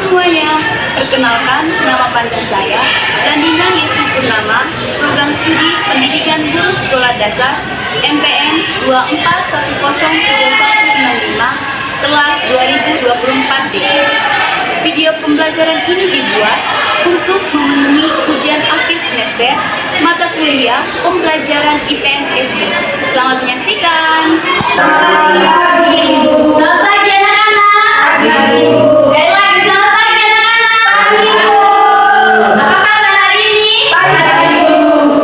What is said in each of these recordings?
semuanya, perkenalkan nama panjang saya Landina Yesi Purnama, Program Studi Pendidikan Guru Sekolah Dasar MPN 24103165 kelas 2024D. Video pembelajaran ini dibuat untuk memenuhi ujian akhir semester mata kuliah pembelajaran IPS SD. Selamat menyaksikan. Selamat pagi anak-anak. Sekali lagi selamat pagi anak-anak. Apa kabar hari ini?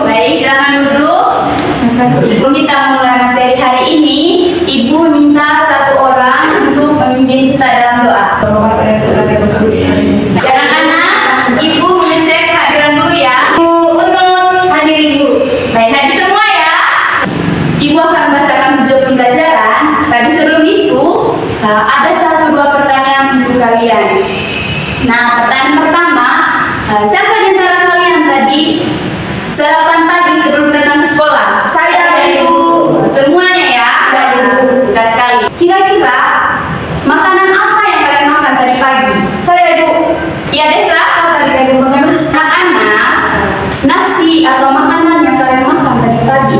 Baik, silakan duduk. Sebelum kita mulai materi hari ini, Ibu minta satu orang untuk memimpin kita dalam doa. Anak-anak, Ibu mengecek hadiran dulu ya. Untuk hadir Ibu. Baik, hadir semua ya. Ibu akan membacakan tujuan pembelajaran. Tapi sebelum itu, ada satu dua pertanyaan untuk kalian. Nah, pertanyaan pertama, siapa di antara kalian tadi sarapan pagi sebelum datang ke sekolah? Saya, Ibu. Semuanya ya? Baik sekali. Kira-kira makanan apa yang kalian makan tadi pagi? Saya, Ibu. Ya, Desa? Anak-anak, nasi atau makanan yang kalian makan tadi pagi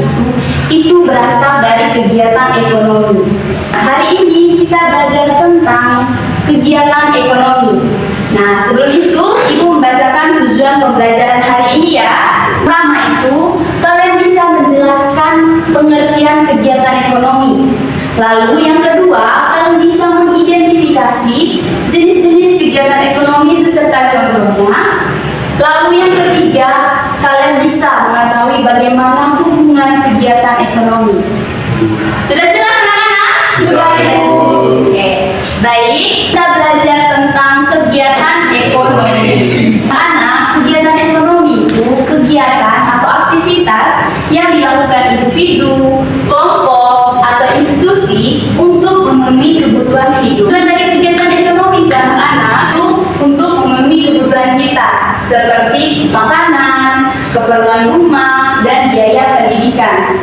itu berasal dari kegiatan ekonomi. Hari ini kita belajar tentang kegiatan ekonomi. Nah, sebelum itu Ibu membacakan tujuan pembelajaran hari ini ya. Pertama itu, kalian bisa menjelaskan pengertian kegiatan ekonomi. Lalu yang kedua, kalian bisa mengidentifikasi jenis-jenis kegiatan ekonomi beserta contohnya. Lalu yang ketiga, kalian bisa mengetahui bagaimana hubungan kegiatan ekonomi. Sudah jelas anak-anak? Sudah, Ibu. Oke. Baik, kita belajar tentang kegiatan ekonomi. Anak, kegiatan ekonomi itu kegiatan atau aktivitas yang dilakukan individu, kelompok, atau institusi untuk memenuhi kebutuhan hidup. Tujuan dari kegiatan ekonomi anak-anak itu untuk memenuhi kebutuhan kita, seperti makanan, keperluan rumah, dan biaya pendidikan.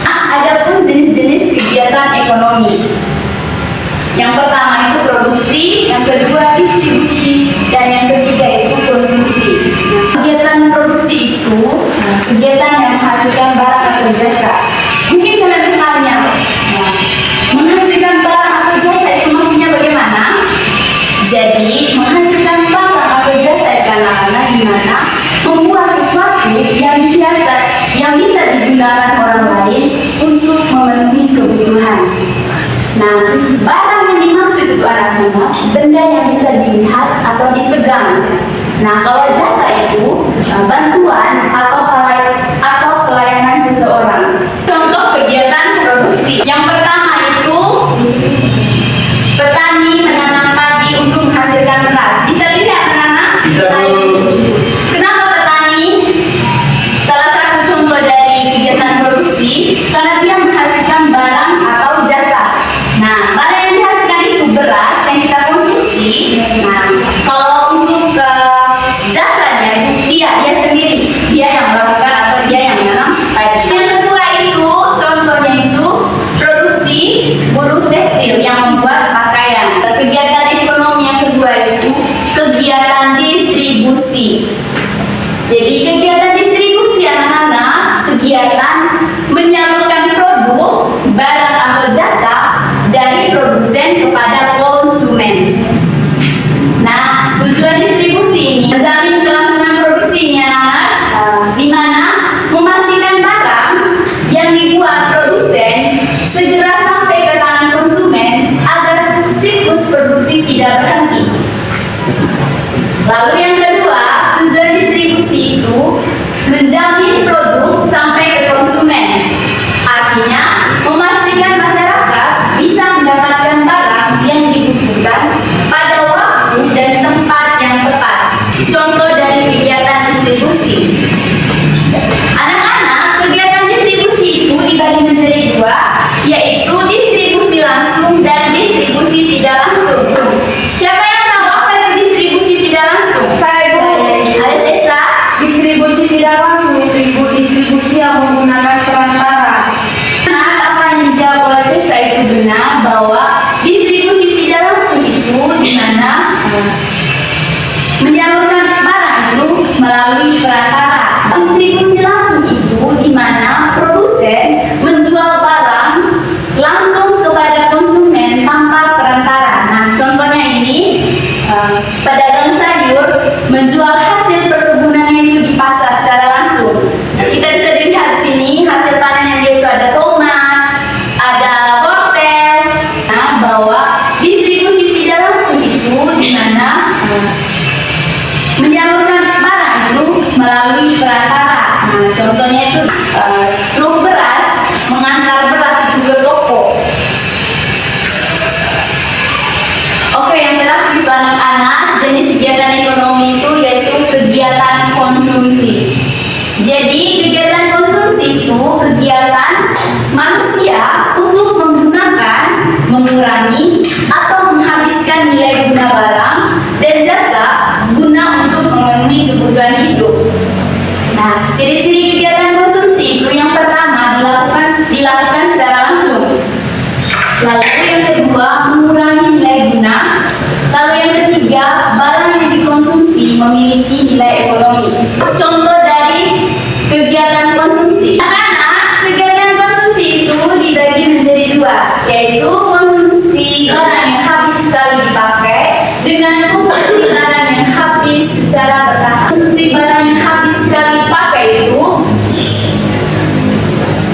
Adapun jenis-jenis kegiatan ekonomi. Yang pertama itu produksi, yang kedua distribusi, dan yang ketiga itu konsumsi. Kegiatan produksi itu kegiatan yang menghasilkan barang atau jasa. Mungkin kalian bertanya, menghasilkan barang atau jasa itu maksudnya bagaimana? Jadi menghasilkan barang atau jasa itu anak-anak dimana membuat sesuatu yang bisa digunakan orang lain untuk memenuhi kebutuhan. Nah, barang yang dimaksud itu anak-anak benda yang bisa dilihat atau dipegang. Nah, kalau jasa itu bantuan atau pelayanan seseorang. Contoh kegiatan produksi. Yang pertama itu petani menanam padi untuk menghasilkan beras. Bisa dilihat anak-anak? Bisa. Kenapa petani? Salah satu contoh dari kegiatan produksi karena dia menghasilkan barang atau jasa. Nah, barang yang dihasilkan itu beras yang kita konsumsi. Nah, kalau untuk jasanya itu dia sendiri, dia yang melakukan atau dia yang menanam padi. Yang kedua itu contohnya itu produksi buruh tekstil yang membuat pakaian. Kegiatan ekonomi yang kedua itu kegiatan distribusi. Jadi kegiatan distribusi anak-anak, kegiatan menyalurkan produk, barang atau jasa dari produsen kepada konsumen. Nah, tujuan distribusi ini menjamin kelangsungan produksi ini anak-anak, di mana memastikan barang yang dibuat produsen segera sampai ke tangan konsumen agar siklus produksi tidak berhenti. Lalu yang kedua, tujuan distribusi itu menjamin produk sampai ke konsumen. Artinya, memastikan masyarakat bisa mendapatkan barang yang dibutuhkan pada waktu dan tempat yang tepat. Contoh dari kegiatan distribusi. Anak-anak, kegiatan distribusi itu dibagi menjadi dua, yaitu distribusi langsung dan distribusi tidak langsung. Siapa yang tahu apa itu distribusi tidak langsung? Saya, Ibu. Ada Desa? Distribusi tidak langsung itu, Ibu, distribusi yang menggunakan perantara. Nah, distribusi langsung itu di mana produsen menjual barang langsung kepada konsumen tanpa perantara. Nah, contohnya ini pedagang sayur menjual hasil perkebunannya itu di pasar secara langsung. Nah, kita bisa dilihat di sini hasil panen yang dia itu ada tomat, ada wortel. Nah, bahwa distribusi tidak langsung itu di mana menyalurkan barang itu melalui perantara. Nah, contohnya itu truk beras mengantar beras itu ke toko. Oke, yang terakhir itu anak-anak, jenis kegiatan ekonomi itu yaitu kegiatan konsumsi. Jadi kegiatan konsumsi itu kegiatan manusia untuk menggunakan, mengurangi, atau menghabiskan nilai guna barang dan jasa guna untuk memenuhi kebutuhan hidup. Nah, ciri-ciri kegiatan konsumsi itu yang pertama dilakukan secara langsung. Lalu yang kedua mengurangi nilai guna. Lalu yang ketiga barang yang dikonsumsi memiliki nilai ekonomi. Contoh dari kegiatan konsumsi. Anak-anak, kegiatan konsumsi itu dibagi menjadi dua, yaitu konsumsi barang yang habis sekali dipakai dengan konsumsi barang yang habis secara bertahap. Konsumsi barang yang habis sekali dipakai itu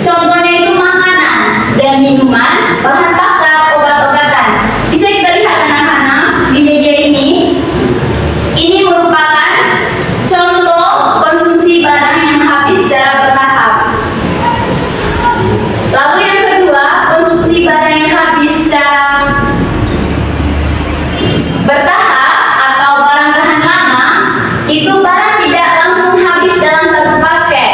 contohnya itu makanan dan minuman, bahan bakar, obat-obatan. Bisa kita lihat anak-anak di media ini. Ini merupakan contoh konsumsi barang yang habis secara bertahap. Lalu yang kedua, konsumsi barang yang habis secara bertahap atau barang tahan lama, itu barang tidak langsung habis dalam satu paket,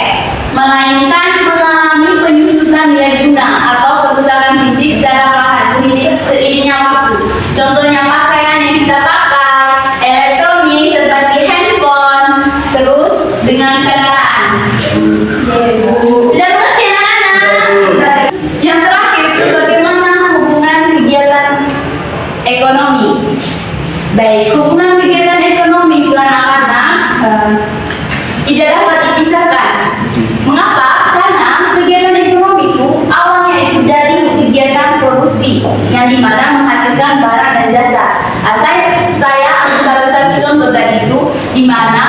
melainkan mengalami penyusutan nilai guna atau kerusakan fisik secara perlahan seiringnya waktu. Contohnya pakaian yang kita pakai, elektronik seperti handphone, terus dengan kendaraan. Sudah mengerti anak-anak? Yang terakhir itu bagaimana hubungan kegiatan ekonomi. Baik, hubungan kegiatan ekonomi itu anak-anak tidak dapat dipisahkan. Mengapa? Karena kegiatan ekonomi itu awalnya itu dari kegiatan produksi yang dimana menghasilkan barang dan jasa. Saya ambil salah satu contoh tadi itu dimana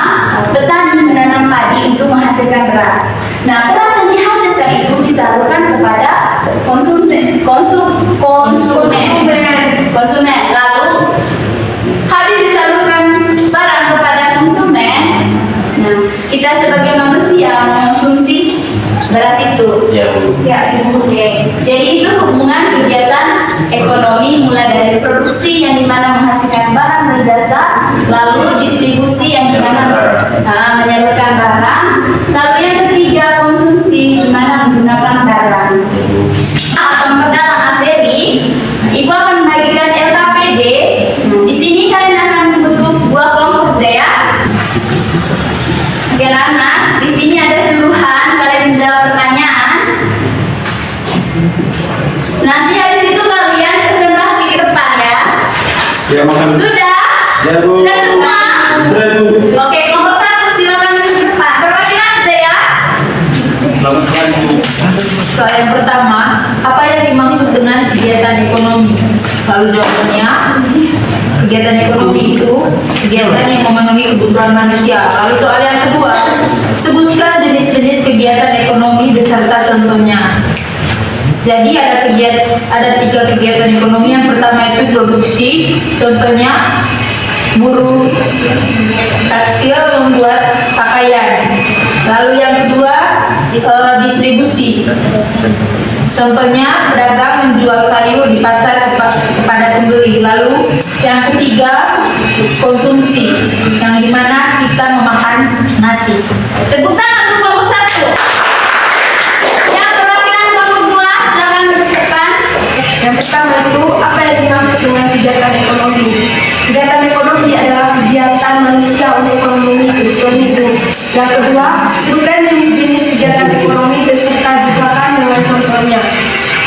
petani menanam padi untuk menghasilkan beras. Nah, beras yang dihasilkan itu disalurkan kepada konsumen. Lalu habis disalurkan barang kepada konsumen, nah, kita sebagai manusia mengonsumsi beras itu. Ya, oke. Jadi itu hubungan kegiatan ekonomi mulai dari produksi yang dimana menghasilkan barang dan jasa, lalu distribusi yang dimana menyalurkan barang, lalu yang ketiga konsumsi dimana menggunakan barang. Dalam materi, Ibu akan membagikan LKPD. Di sini kalian akan membentuk dua kelompok kerja ya. Oke anak, di sini ada suruhan, kalian bisa pertanyaan. Nanti habis itu kalian presentasi ke depan ya. Ya, makan. Sudah? Ya, Bu. Sudah semua? Sudah, Bu. Oke, kelompok satu silakan ke depan. Perwakilan aja ya. Selamat siang, Bu. Soal yang pertama, apa yang dimaksud dengan kegiatan ekonomi? Lalu jawabannya, kegiatan ekonomi itu kegiatan yang memenuhi kebutuhan manusia. Lalu soal yang kedua, sebutkan jenis-jenis kegiatan ekonomi beserta contohnya. Jadi ada tiga kegiatan ekonomi. Yang pertama itu produksi, contohnya buruh tekstil membuat pakaian. Lalu yang kedua distribusi, contohnya pedagang menjual sayur di pasar kepada pembeli. Lalu yang ketiga konsumsi, yang dimana kita memakan nasi. Tepuk tangan untuk kelompok satu. Yang perwakilan kelompok dua silakan ke depan. Yang pertama itu apa yang dimaksud dengan kegiatan ekonomi? Kegiatan ekonomi adalah kegiatan manusia untuk memenuhi kebutuhan hidup. Yang kedua, sebutkan jenis-jenis kegiatan ekonomi beserta jebakan dengan contohnya.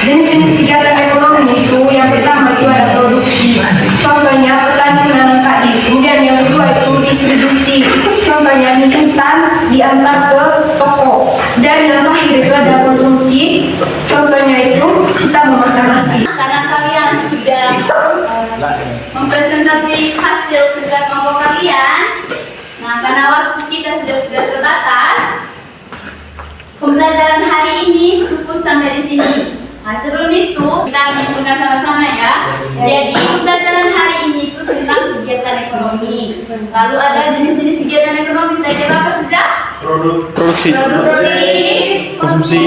Jenis-jenis kegiatan ekonomi itu yang pertama itu ada produksi. Contohnya petani menanam padi. Kemudian yang kedua itu distribusi. Contohnya mie instan diantar ke toko. Dan yang terakhir itu ada konsumsi. Contohnya itu kita memakan nasi. Karena kalian sudah mempresentasi hasil kerja kelompok kalian, nah karena waktu kita sudah terbatas, pembelajaran hari ini cukup sampai di sini. Nah sebelum itu kita menyimpulkan sama-sama ya. Jadi pembelajaran hari ini itu tentang kegiatan ekonomi. Lalu ada jenis-jenis kegiatan ekonomi. Kita coba apa saja? Produksi. Konsumsi,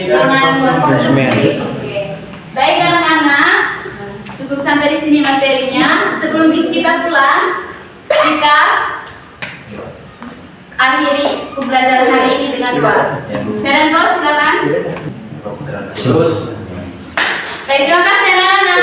dengan konsumen. Oke. Baik anak-anak, cukup sampai di sini materinya. Sebelum kita pulang, kita akhiri pembelajaran hari ini dengan doa. Parent silakan. Terus. Baik, terima kasih anak-anak.